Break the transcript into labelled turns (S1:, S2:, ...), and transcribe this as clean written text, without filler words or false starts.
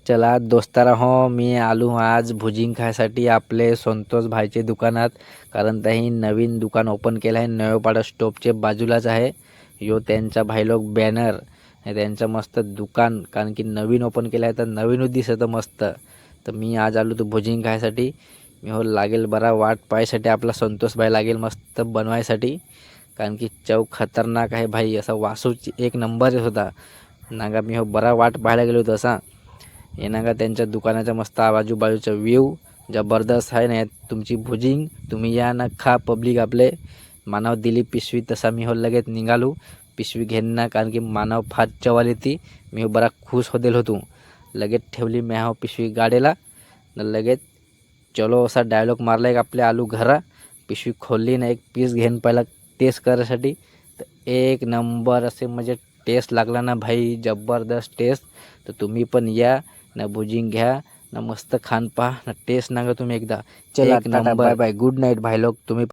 S1: चला दोस्तारा हो, मी आलो आज भुजिंग खायसाठी आपले संतोष भाईचे दुकानात. कारण त्यांनी नवीन दुकान ओपन केलं आहे. नवेपाडा स्टॉपचे बाजूलाच आहे. यो त्यांचा भाईलोक बॅनर त्यांचं मस्त दुकान, कारण की नवीन ओपन केलं आहे तर नवीनच दिसतं मस्त. तर मी आज आलो तो भुजिंग खायसाठी. मी हो लागेल बरा वाट पाहायसाठी आपला संतोष भाई लागेल मस्त बनवायसाठी, कारण की चव खतरनाक आहे भाई. असा वासूची एक नंबरच होता नागा. मी हो बरा वाट पाहायला गेलो होतो असा. हे नागा त्यांच्या दुकानाचा मस्त आजूबाजूचा व्ह्यू जबरदस्त आहे ना. तुमची भुजिंग तुम्ही या ना खा. पब्लिक आपले मानव दिली पिशवी, तसा मी हो लगेच निघालो पिशवी घेऊन ना, कारण की मानव फार चवाली ती. मी हो बरा खुश होतो. लगेच ठेवली मी हो पिशवी गाडीला न लगेच चलो असा डायलॉग मारला एक आपले आलू घरा. पिशवी खोलली ना, एक पीस घेऊन पहिला टेस्ट करायसाठी. तर एक नंबर असे म्हणजे टेस्ट लागला ना भाई, जबरदस्त टेस्ट. तर तुम्ही पण या ना, भुजिंग घ्या ना, मस्त खान पहा ना, टेस्ट नागा तुम्ही एकदा. चला
S2: एक
S1: tata,
S2: number.
S1: Bye bye, good night भाई लोक. तुम्ही